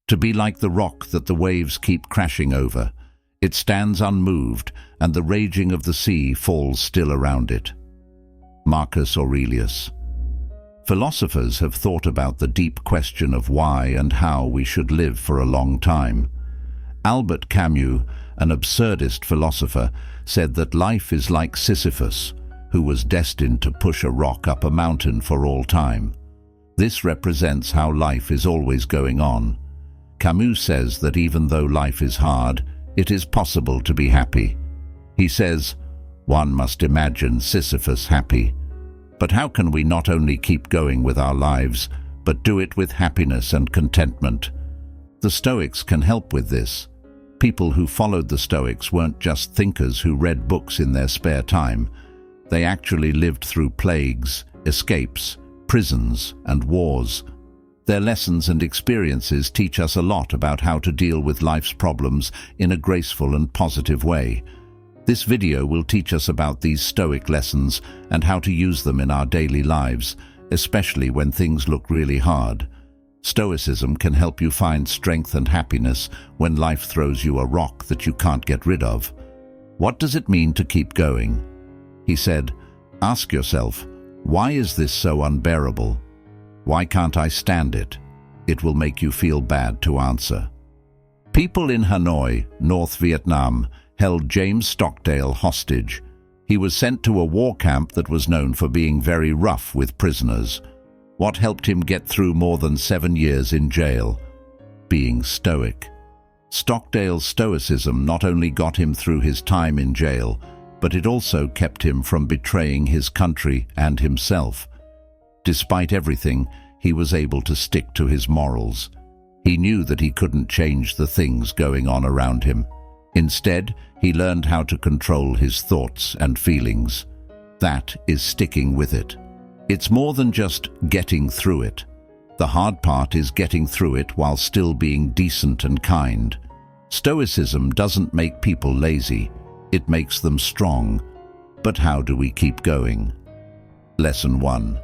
To be like the rock that the waves keep crashing over. It stands unmoved, and the raging of the sea falls still around it. Marcus Aurelius. Philosophers have thought about the deep question of why and how we should live for a long time. Albert Camus, an absurdist philosopher, said that life is like Sisyphus, who was destined to push a rock up a mountain for all time. This represents how life is always going on. Camus says that even though life is hard, it is possible to be happy. He says, one must imagine Sisyphus happy. But how can we not only keep going with our lives, but do it with happiness and contentment? The Stoics can help with this. People who followed the Stoics weren't just thinkers who read books in their spare time. They actually lived through plagues, escapes, prisons, and wars. Their lessons and experiences teach us a lot about how to deal with life's problems in a graceful and positive way. This video will teach us about these Stoic lessons and how to use them in our daily lives, especially when things look really hard. Stoicism can help you find strength and happiness when life throws you a rock that you can't get rid of. What does it mean to keep going? He said, ask yourself, why is this so unbearable? Why can't I stand it? It will make you feel bad to answer. People in Hanoi, North Vietnam, held James Stockdale hostage. He was sent to a war camp that was known for being very rough with prisoners. What helped him get through more than 7 years in jail? Being stoic. Stockdale's stoicism not only got him through his time in jail, but it also kept him from betraying his country and himself. Despite everything, he was able to stick to his morals. He knew that he couldn't change the things going on around him. Instead, he learned how to control his thoughts and feelings. That is sticking with it. It's more than just getting through it. The hard part is getting through it while still being decent and kind. Stoicism doesn't make people lazy. It makes them strong. But how do we keep going? Lesson 1.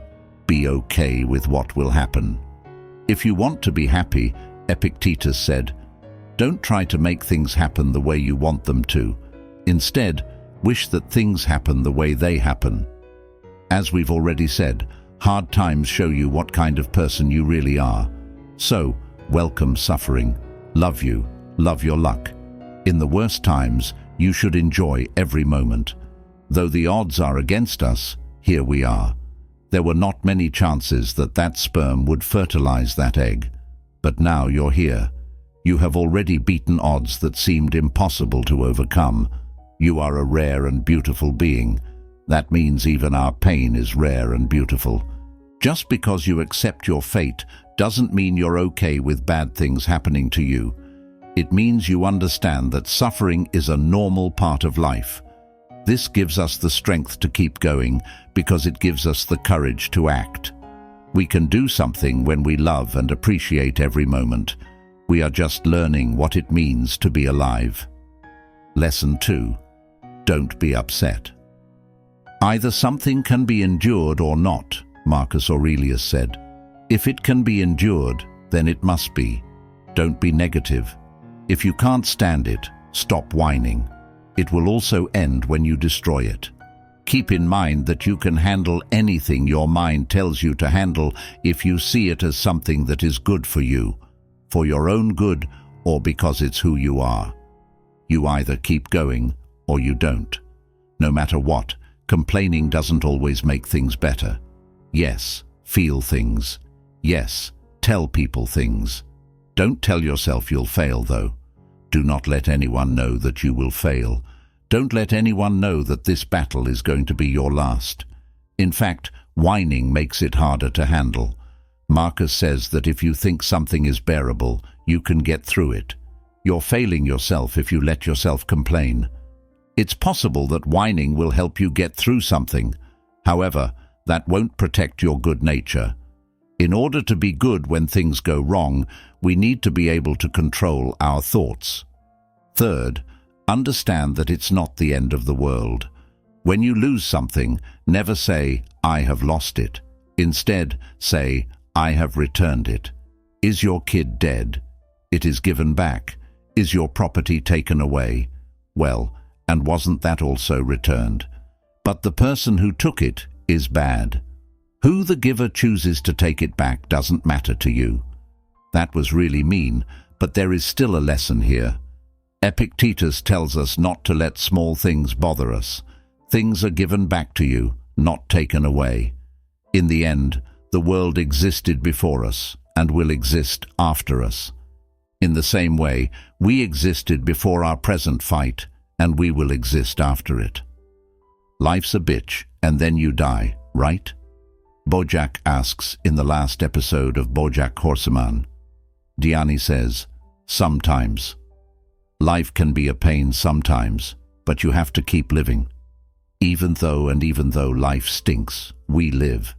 Be okay with what will happen. If you want to be happy, Epictetus said, don't try to make things happen the way you want them to. Instead, wish that things happen the way they happen. As we've already said, hard times show you what kind of person you really are. So, welcome suffering. Love you. Love your luck. In the worst times, you should enjoy every moment. Though the odds are against us, here we are. There were not many chances that that sperm would fertilize that egg. But now you're here. You have already beaten odds that seemed impossible to overcome. You are a rare and beautiful being. That means even our pain is rare and beautiful. Just because you accept your fate doesn't mean you're okay with bad things happening to you. It means you understand that suffering is a normal part of life. This gives us the strength to keep going because it gives us the courage to act. We can do something when we love and appreciate every moment. We are just learning what it means to be alive. Lesson 2. Don't be upset. Either something can be endured or not, Marcus Aurelius said. If it can be endured, then it must be. Don't be negative. If you can't stand it, stop whining. It will also end when you destroy it. Keep in mind that you can handle anything your mind tells you to handle if you see it as something that is good for you, for your own good or because it's who you are. You either keep going or you don't. No matter what, complaining doesn't always make things better. Yes, feel things. Yes, tell people things. Don't tell yourself you'll fail, though. Do not let anyone know that you will fail. Don't let anyone know that this battle is going to be your last. In fact, whining makes it harder to handle. Marcus says that if you think something is bearable, you can get through it. You're failing yourself if you let yourself complain. It's possible that whining will help you get through something. However, that won't protect your good nature. In order to be good when things go wrong, we need to be able to control our thoughts. Third, understand that it's not the end of the world. When you lose something, never say, I have lost it. Instead, say, I have returned it. Is your kid dead? It is given back. Is your property taken away? Well, and wasn't that also returned? But the person who took it is bad. Who the giver chooses to take it back doesn't matter to you. That was really mean, but there is still a lesson here. Epictetus tells us not to let small things bother us. Things are given back to you, not taken away. In the end, the world existed before us and will exist after us. In the same way, we existed before our present fight, and we will exist after it. Life's a bitch, and then you die, right? Bojack asks in the last episode of BoJack Horseman. Diani says, sometimes. Life can be a pain sometimes, but you have to keep living. Even though life stinks, we live.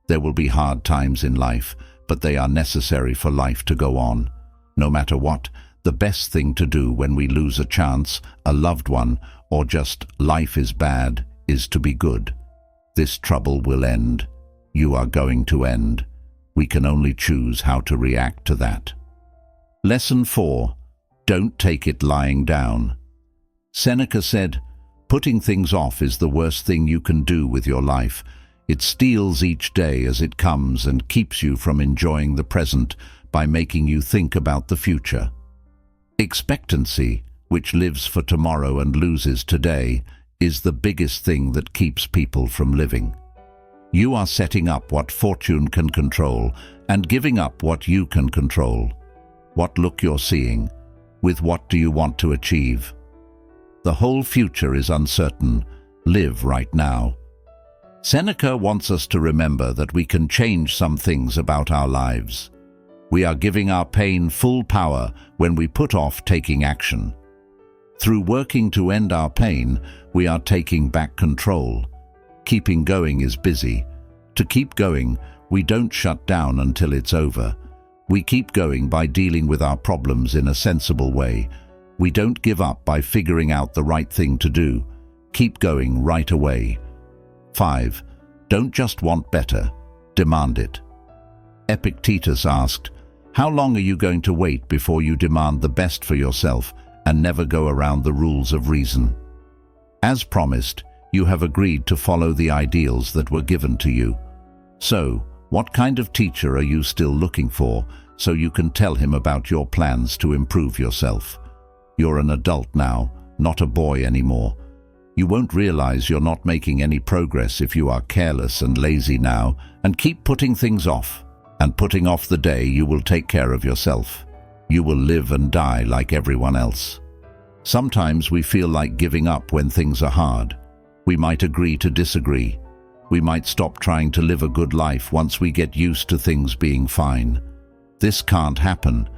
There will be hard times in life, but they are necessary for life to go on. No matter what, the best thing to do when we lose a chance, a loved one, or just life is bad, is to be good. This trouble will end. You are going to end. We can only choose how to react to that. Lesson 4. Don't take it lying down. Seneca said, putting things off is the worst thing you can do with your life. It steals each day as it comes and keeps you from enjoying the present by making you think about the future. Expectancy, which lives for tomorrow and loses today, is the biggest thing that keeps people from living. You are setting up what fortune can control and giving up what you can control. What look you're seeing? With what do you want to achieve? The whole future is uncertain. Live right now. Seneca wants us to remember that we can change some things about our lives. We are giving our pain full power when we put off taking action. Through working to end our pain, we are taking back control. Keeping going is busy. To keep going, we don't shut down until it's over. We keep going by dealing with our problems in a sensible way. We don't give up by figuring out the right thing to do. Keep going right away. 5. Don't just want better. Demand it. Epictetus asked, how long are you going to wait before you demand the best for yourself and never go around the rules of reason? As promised, you have agreed to follow the ideals that were given to you. So, what kind of teacher are you still looking for so you can tell him about your plans to improve yourself? You're an adult now, not a boy anymore. You won't realize you're not making any progress if you are careless and lazy now and keep putting things off. And putting off the day you will take care of yourself. You will live and die like everyone else. Sometimes we feel like giving up when things are hard. We might agree to disagree. We might stop trying to live a good life once we get used to things being fine. This can't happen.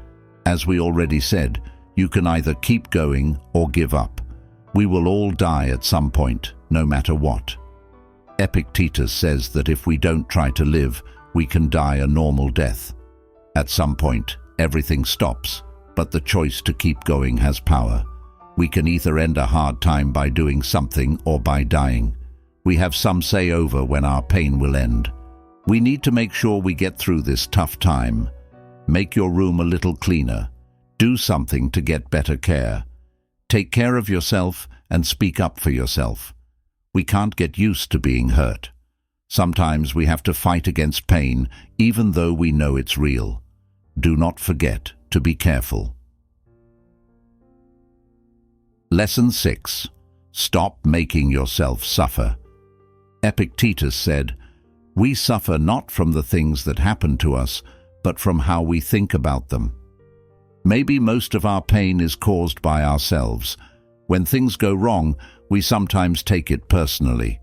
As we already said, you can either keep going or give up. We will all die at some point, no matter what. Epictetus says that if we don't try to live, we can die a normal death. At some point, everything stops, but the choice to keep going has power. We can either end a hard time by doing something or by dying. We have some say over when our pain will end. We need to make sure we get through this tough time. Make your room a little cleaner. Do something to get better care. Take care of yourself and speak up for yourself. We can't get used to being hurt. Sometimes we have to fight against pain, even though we know it's real. Do not forget to be careful. Lesson 6. Stop making yourself suffer. Epictetus said, we suffer not from the things that happen to us, but from how we think about them. Maybe most of our pain is caused by ourselves. When things go wrong, we sometimes take it personally.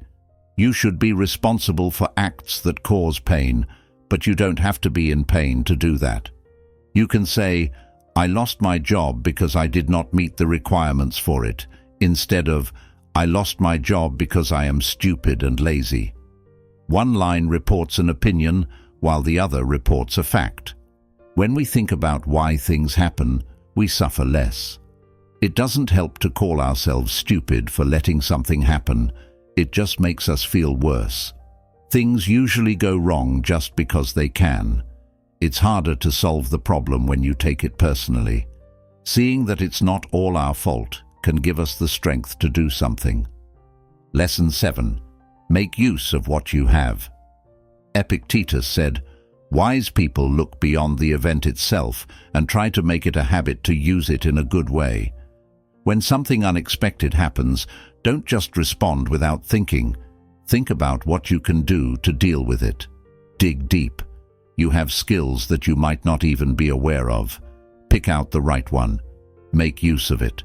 You should be responsible for acts that cause pain, but you don't have to be in pain to do that. You can say, I lost my job because I did not meet the requirements for it, instead of, I lost my job because I am stupid and lazy. One line reports an opinion, while the other reports a fact. When we think about why things happen, we suffer less. It doesn't help to call ourselves stupid for letting something happen. It just makes us feel worse. Things usually go wrong just because they can. It's harder to solve the problem when you take it personally. Seeing that it's not all our fault can give us the strength to do something. Lesson 7. Make use of what you have. Epictetus said, "Wise people look beyond the event itself and try to make it a habit to use it in a good way." When something unexpected happens, don't just respond without thinking. Think about what you can do to deal with it. Dig deep. You have skills that you might not even be aware of. Pick out the right one. Make use of it.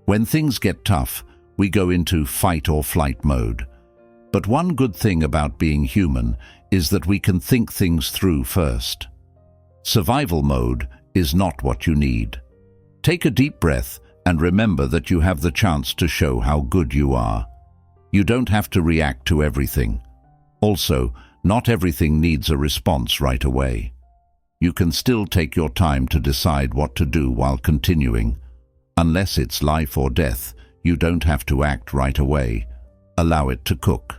When things get tough, we go into fight or flight mode. But one good thing about being human is that we can think things through first. Survival mode is not what you need. Take a deep breath and remember that you have the chance to show how good you are. You don't have to react to everything. Also, not everything needs a response right away. You can still take your time to decide what to do while continuing. Unless it's life or death, you don't have to act right away. Allow it to cook.